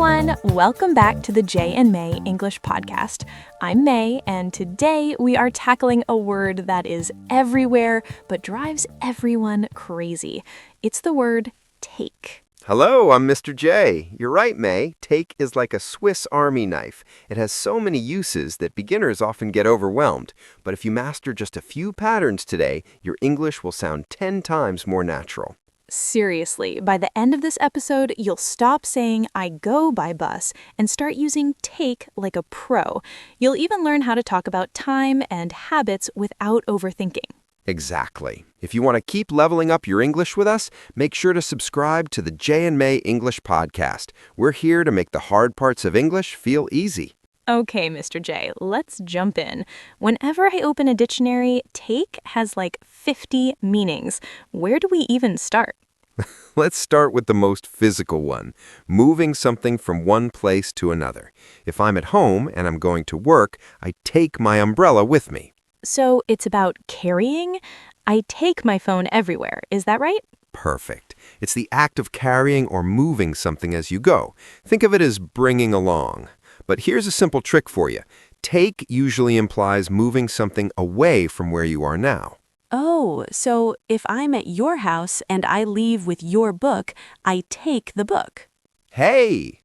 everyone, welcome back to the J&May English Podcast. I'm May, and today we are tackling a word that is everywhere but drives everyone crazy. It's the word take. Hello, I'm Mr. J. You're right, May. Take is like a Swiss Army knife. It has so many uses that beginners often get overwhelmed. But if you master just a few patterns today, your English will sound 10 times more natural. Seriously, by the end of this episode, you'll stop saying I go by bus and start using take like a pro. You'll even learn how to talk about time and habits without overthinking. Exactly. If you want to keep leveling up your English with us, make sure to subscribe to the J&May English Podcast. We're here to make the hard parts of English feel easy. Okay, Mr. J, let's jump in. Whenever I open a dictionary, take has like 50 meanings. Where do we even start? Let's start with the most physical one, moving something from one place to another. If I'm at home and I'm going to work, I take my umbrella with me. So it's about carrying? I take my phone everywhere, is that right? Perfect. It's the act of carrying or moving something as you go. Think of it as bringing along. But here's a simple trick for you. Take usually implies moving something away from where you are now. Oh, so if I'm at your house and I leave with your book, I take the book. Hey!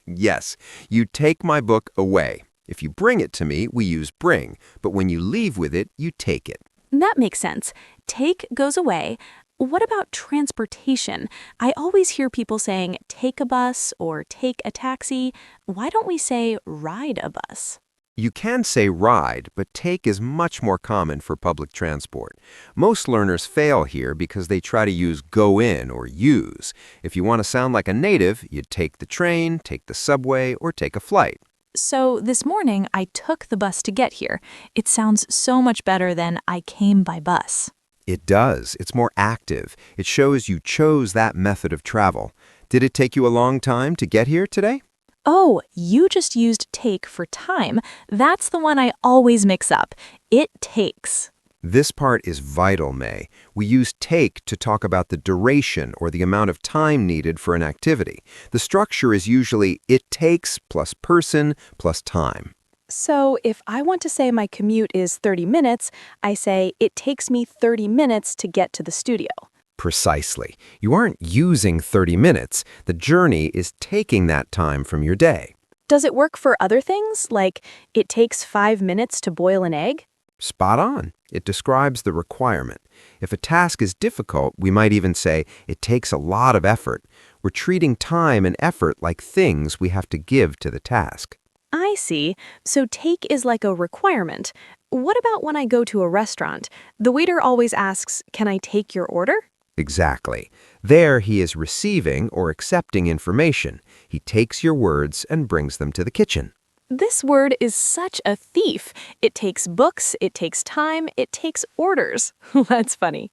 Yes, you take my book away. If you bring it to me, we use bring, but when you leave with it, you take it. That makes sense. Take goes away. What about transportation? I always hear people saying take a bus or take a taxi. Why don't we say ride a bus? You can say ride, but take is much more common for public transport. Most learners fail here because they try to use go in or use. If you want to sound like a native, you take the train, take the subway, or take a flight. So this morning, I took the bus to get here. It sounds so much better than I came by bus. It does. It's more active. It shows you chose that method of travel. Did it take you a long time to get here today? Oh, you just used take for time. That's the one I always mix up. It takes. This part is vital, May. We use take to talk about the duration or the amount of time needed for an activity. The structure is usually it takes plus person plus time. So if I want to say my commute is 30 minutes, I say it takes me 30 minutes to get to the studio. Precisely. You aren't using 30 minutes. The journey is taking that time from your day. Does it work for other things, like it takes 5 minutes to boil an egg? Spot on. It describes the requirement. If a task is difficult, we might even say it takes a lot of effort. We're treating time and effort like things we have to give to the task. I see. So take is like a requirement. What about when I go to a restaurant? The waiter always asks, "Can I take your order?" Exactly. There he is receiving or accepting information. He takes your words and brings them to the kitchen. This word is such a thief. It takes books, it takes time, it takes orders. That's funny.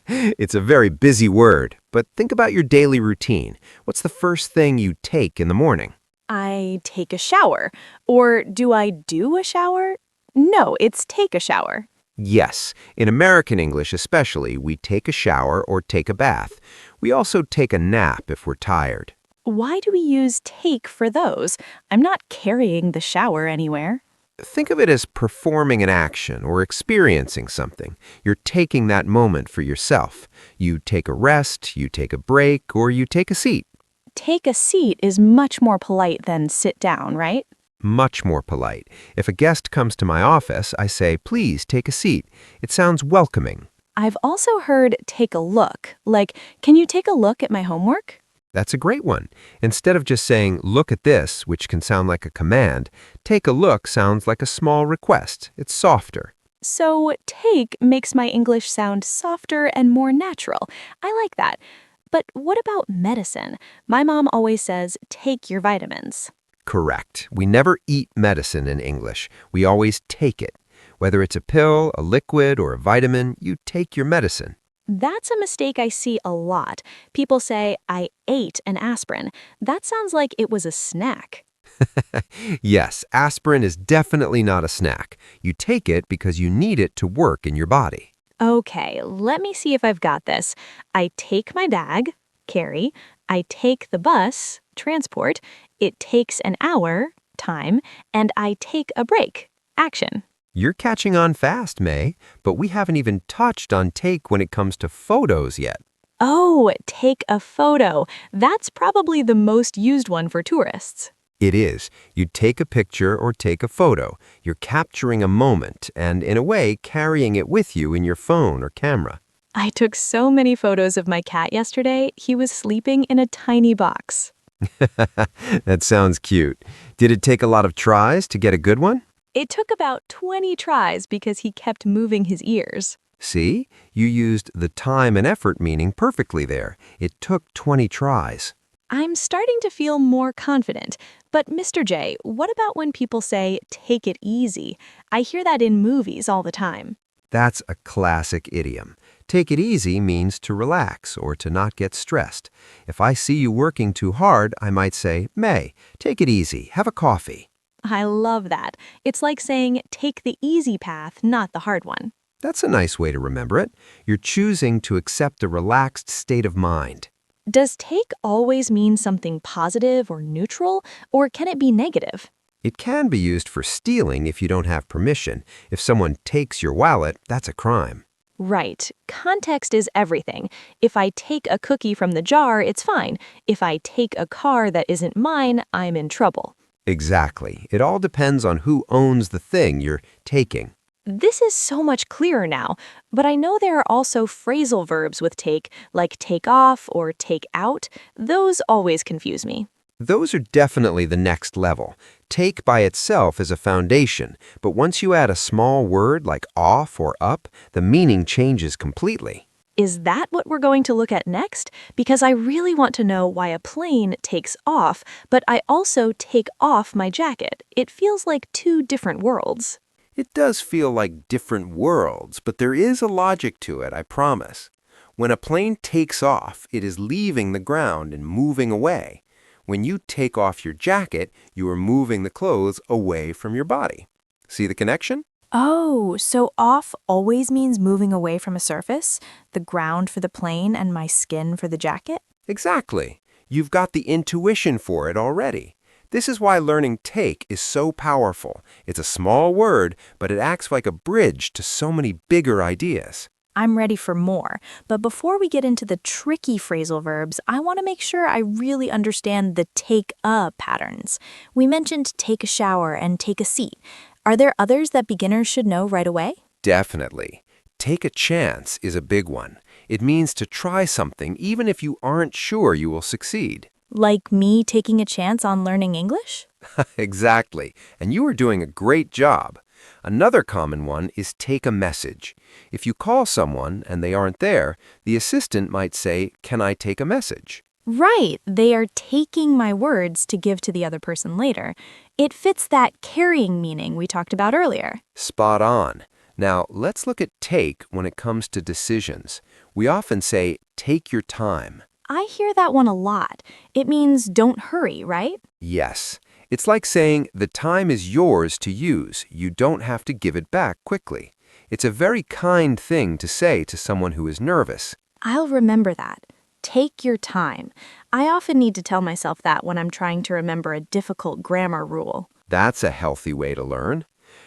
It's a very busy word, but think about your daily routine. What's the first thing you take in the morning? I take a shower. Or do I do a shower? No, it's take a shower. Yes, in American English especially, we take a shower or take a bath. We also take a nap if we're tired. Why do we use take for those? I'm not carrying the shower anywhere. Think of it as performing an action or experiencing something. You're taking that moment for yourself. You take a rest, you take a break, or you take a seat. Take a seat is much more polite than sit down, right? Much more polite. If a guest comes to my office, I say, "Please take a seat." It sounds welcoming. I've also heard take a look, like, "Can you take a look at my homework?" That's a great one. Instead of just saying, "Look at this," which can sound like a command, take a look sounds like a small request. It's softer. So take makes my English sound softer and more natural. I like that. But what about medicine? My mom always says, take your vitamins. Correct. We never eat medicine in English. We always take it. Whether it's a pill, a liquid, or a vitamin, you take your medicine. That's a mistake I see a lot. People say, I ate an aspirin. That sounds like it was a snack. Yes, aspirin is definitely not a snack. You take it because you need it to work in your body. Okay, let me see if I've got this. I take my bag, carry. I take the bus, transport. It takes an hour, time, and I take a break, action. You're catching on fast, May, but we haven't even touched on take when it comes to photos yet. Oh, take a photo. That's probably the most used one for tourists. It is. You take a picture or take a photo. You're capturing a moment and, in a way, carrying it with you in your phone or camera. I took so many photos of my cat yesterday. He was sleeping in a tiny box. That sounds cute. Did it take a lot of tries to get a good one? It took about 20 tries because he kept moving his ears. See? You used the time and effort meaning perfectly there. It took 20 tries. I'm starting to feel more confident. But Mr. J, what about when people say, take it easy? I hear that in movies all the time. That's a classic idiom. Take it easy means to relax or to not get stressed. If I see you working too hard, I might say, May, take it easy, have a coffee. I love that. It's like saying, take the easy path, not the hard one. That's a nice way to remember it. You're choosing to accept a relaxed state of mind. Does take always mean something positive or neutral, or can it be negative? It can be used for stealing if you don't have permission. If someone takes your wallet, that's a crime. Right. Context is everything. If I take a cookie from the jar, it's fine. If I take a car that isn't mine, I'm in trouble. Exactly. It all depends on who owns the thing you're taking. This is so much clearer now, but I know there are also phrasal verbs with take, like take off or take out. Those always confuse me. Those are definitely the next level. Take by itself is a foundation, but once you add a small word like off or up, the meaning changes completely. Is that what we're going to look at next? Because I really want to know why a plane takes off, but I also take off my jacket. It feels like two different worlds. It does feel like different worlds, but there is a logic to it, I promise. When a plane takes off, it is leaving the ground and moving away. When you take off your jacket, you are moving the clothes away from your body. See the connection? Oh, so off always means moving away from a surface, the ground for the plane and my skin for the jacket? Exactly. You've got the intuition for it already. This is why learning take is so powerful. It's a small word, but it acts like a bridge to so many bigger ideas. I'm ready for more, but before we get into the tricky phrasal verbs, I want to make sure I really understand the take-a patterns. We mentioned take a shower and take a seat. Are there others that beginners should know right away? Definitely. Take a chance is a big one. It means to try something even if you aren't sure you will succeed. Like me taking a chance on learning English? Exactly, and you are doing a great job. Another common one is take a message. If you call someone and they aren't there, the assistant might say, "Can I take a message?" Right, they are taking my words to give to the other person later. It fits that carrying meaning we talked about earlier. Spot on. Now, let's look at take when it comes to decisions. We often say, take your time. I hear that one a lot. It means don't hurry, right? Yes. It's like saying the time is yours to use. You don't have to give it back quickly. It's a very kind thing to say to someone who is nervous. I'll remember that. Take your time. I often need to tell myself that when I'm trying to remember a difficult grammar rule. That's a healthy way to learn.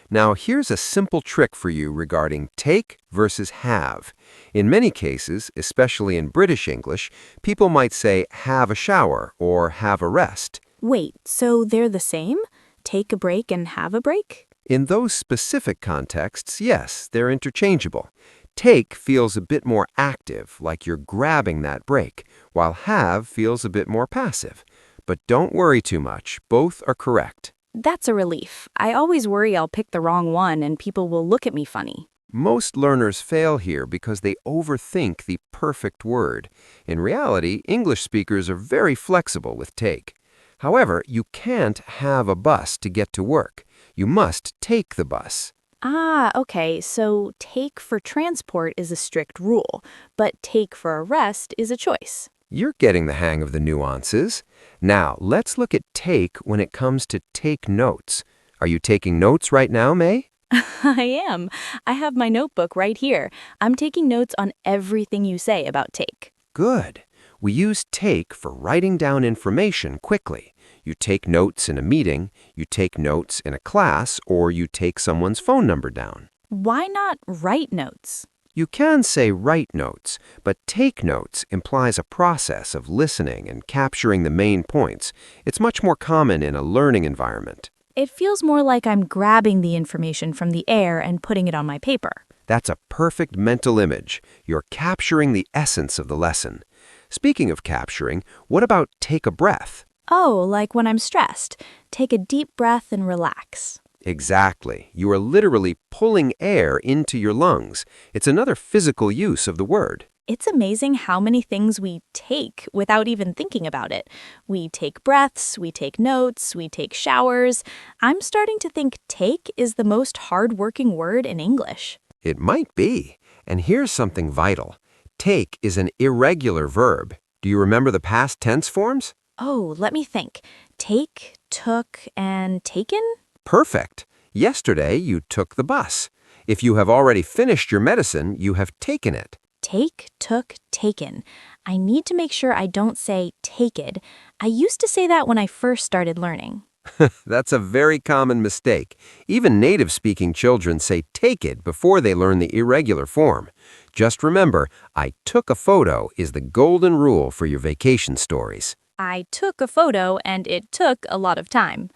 Now, here's a simple trick for you regarding take versus have. In many cases, especially in British English, people might say have a shower or have a rest. Wait, so they're the same? Take a break and have a break? In those specific contexts, yes, they're interchangeable. Take feels a bit more active, like you're grabbing that break, while have feels a bit more passive. But don't worry too much. Both are correct. That's a relief. I always worry I'll pick the wrong one and people will look at me funny. Most learners fail here because they overthink the perfect word. In reality, English speakers are very flexible with take. However, you can't have a bus to get to work. You must take the bus. Ah, okay, so take for transport is a strict rule, but take for a rest is a choice. You're getting the hang of the nuances. Now, let's look at take when it comes to take notes. Are you taking notes right now, May? I am. I have my notebook right here. I'm taking notes on everything you say about take. Good. We use take for writing down information quickly. You take notes in a meeting, you take notes in a class, or you take someone's phone number down. Why not write notes? You can say write notes, but take notes implies a process of listening and capturing the main points. It's much more common in a learning environment. It feels more like I'm grabbing the information from the air and putting it on my paper. That's a perfect mental image. You're capturing the essence of the lesson. Speaking of capturing, what about take a breath? Oh, like when I'm stressed. Take a deep breath and relax. Exactly. You are literally pulling air into your lungs. It's another physical use of the word. It's amazing how many things we take without even thinking about it. We take breaths, we take notes, we take showers. I'm starting to think take is the most hard-working word in English. It might be. And here's something vital. Take is an irregular verb. Do you remember the past tense forms? Oh, let me think. Take, took, and taken? Perfect. Yesterday, you took the bus. If you have already finished your medicine, you have taken it. Take, took, taken. I need to make sure I don't say take-ed. I used to say that when I first started learning. That's a very common mistake. Even native-speaking children say take it before they learn the irregular form. Just remember, I took a photo is the golden rule for your vacation stories. I took a photo and it took a lot of time.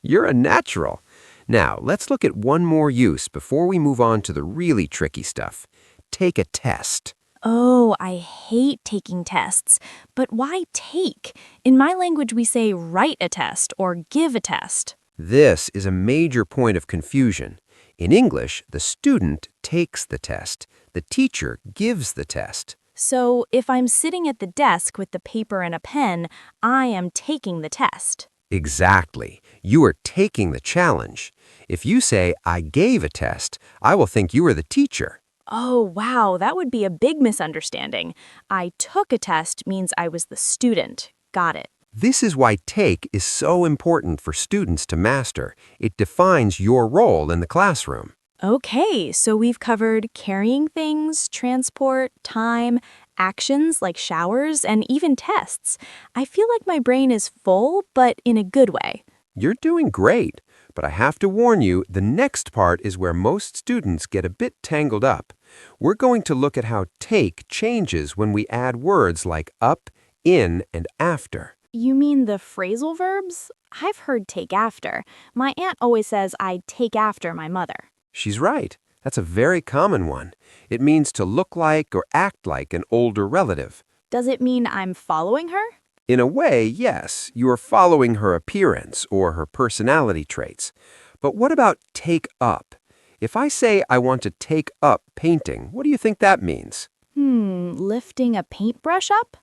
You're a natural. Now, let's look at one more use before we move on to the really tricky stuff. Take a test. Oh, I hate taking tests. But why take? In my language, we say write a test or give a test. This is a major point of confusion. In English, the student takes the test. The teacher gives the test. So if I'm sitting at the desk with the paper and a pen, I am taking the test. Exactly. You are taking the challenge. If you say, I gave a test, I will think you are the teacher. Oh, wow, that would be a big misunderstanding. I took a test means I was the student. Got it. This is why take is so important for students to master. It defines your role in the classroom. Okay, so we've covered carrying things, transport, time, actions like showers, and even tests. I feel like my brain is full, but in a good way. You're doing great, but I have to warn you, the next part is where most students get a bit tangled up. We're going to look at how take changes when we add words like up, in, and after. You mean the phrasal verbs? I've heard take after. My aunt always says I take after my mother. She's right. That's a very common one. It means to look like or act like an older relative. Does it mean I'm following her? In a way, yes, you are following her appearance or her personality traits. But what about take up? If I say I want to take up painting, what do you think that means? Lifting a paintbrush up?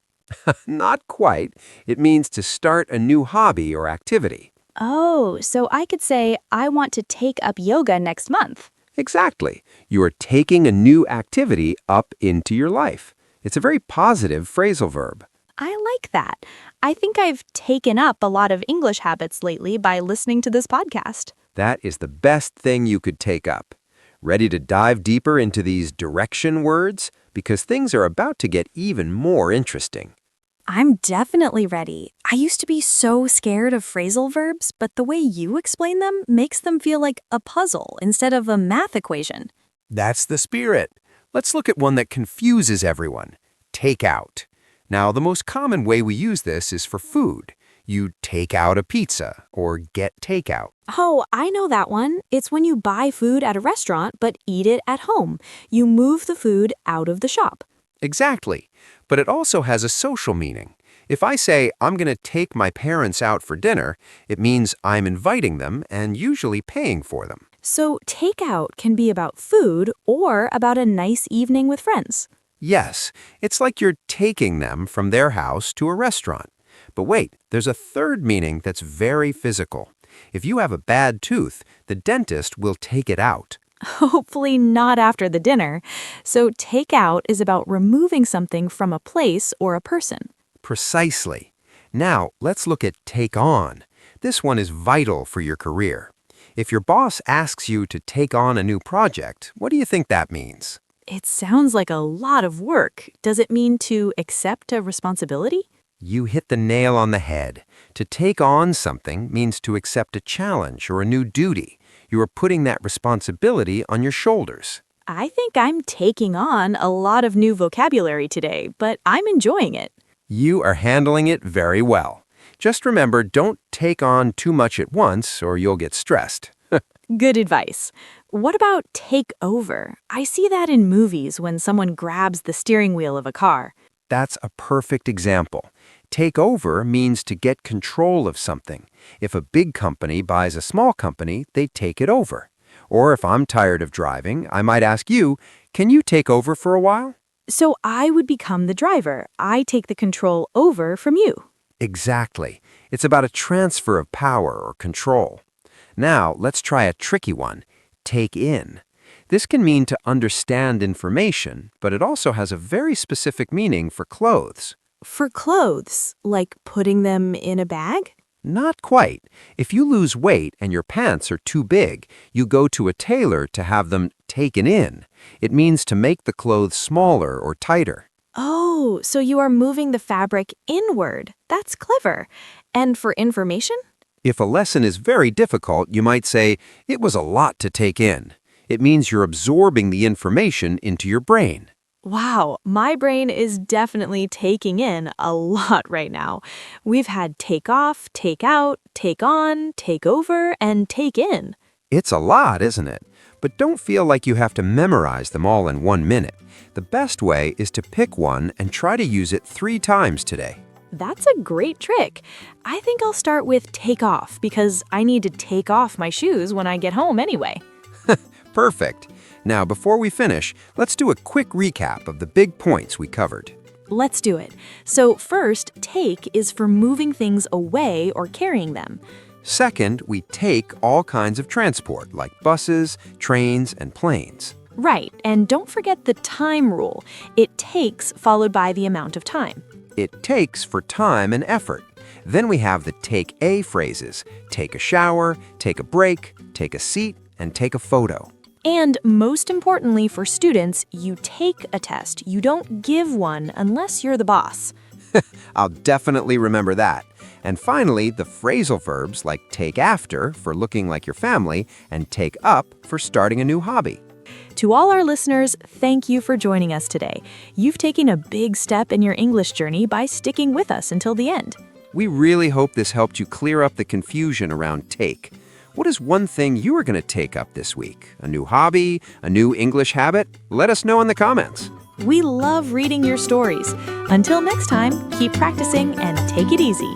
Not quite. It means to start a new hobby or activity. Oh, so I could say I want to take up yoga next month. Exactly. You are taking a new activity up into your life. It's a very positive phrasal verb. I like that. I think I've taken up a lot of English habits lately by listening to this podcast. That is the best thing you could take up. Ready to dive deeper into these direction words? Because things are about to get even more interesting. I'm definitely ready. I used to be so scared of phrasal verbs, but the way you explain them makes them feel like a puzzle instead of a math equation. That's the spirit. Let's look at one that confuses everyone. Take out. Now, the most common way we use this is for food. You take out a pizza or get takeout. Oh, I know that one. It's when you buy food at a restaurant but eat it at home. You move the food out of the shop. Exactly. But it also has a social meaning. If I say, I'm going to take my parents out for dinner, it means I'm inviting them and usually paying for them. So takeout can be about food or about a nice evening with friends. Yes, it's like you're taking them from their house to a restaurant. But wait, there's a third meaning that's very physical. If you have a bad tooth, the dentist will take it out. Hopefully not after the dinner. So take out is about removing something from a place or a person. Precisely. Now, let's look at take on. This one is vital for your career. If your boss asks you to take on a new project, what do you think that means? It sounds like a lot of work. Does it mean to accept a responsibility? You hit the nail on the head. To take on something means to accept a challenge or a new duty. You are putting that responsibility on your shoulders. I think I'm taking on a lot of new vocabulary today, but I'm enjoying it. You are handling it very well. Just remember, don't take on too much at once or you'll get stressed. Good advice. What about take over? I see that in movies when someone grabs the steering wheel of a car. That's a perfect example. Take over means to get control of something. If a big company buys a small company, they take it over. Or if I'm tired of driving, I might ask you, can you take over for a while? So I would become the driver. I take the control over from you. Exactly. It's about a transfer of power or control. Now, let's try a tricky one. Take in. This can mean to understand information, but it also has a very specific meaning for clothes. For clothes, like putting them in a bag? Not quite. If you lose weight and your pants are too big, you go to a tailor to have them taken in. It means to make the clothes smaller or tighter. Oh, so you are moving the fabric inward. That's clever. And for information? If a lesson is very difficult, you might say, it was a lot to take in. It means you're absorbing the information into your brain. Wow, my brain is definitely taking in a lot right now. We've had take off, take out, take on, take over, and take in. It's a lot, isn't it? But don't feel like you have to memorize them all in 1 minute. The best way is to pick one and try to use it 3 times today. That's a great trick. I think I'll start with take off because I need to take off my shoes when I get home anyway. Perfect. Now, before we finish, let's do a quick recap of the big points we covered. Let's do it. So first, take is for moving things away or carrying them. Second, we take all kinds of transport, like buses, trains, and planes. Right, and don't forget the time rule. It takes followed by the amount of time. It takes for time and effort. Then we have the take a phrases. Take a shower, take a break, take a seat, and take a photo. And most importantly for students, you take a test. You don't give one unless you're the boss. I'll definitely remember that. And finally, the phrasal verbs like take after for looking like your family and take up for starting a new hobby. To all our listeners, thank you for joining us today. You've taken a big step in your English journey by sticking with us until the end. We really hope this helped you clear up the confusion around take. What is one thing you are going to take up this week? A new hobby? A new English habit? Let us know in the comments. We love reading your stories. Until next time, keep practicing and take it easy.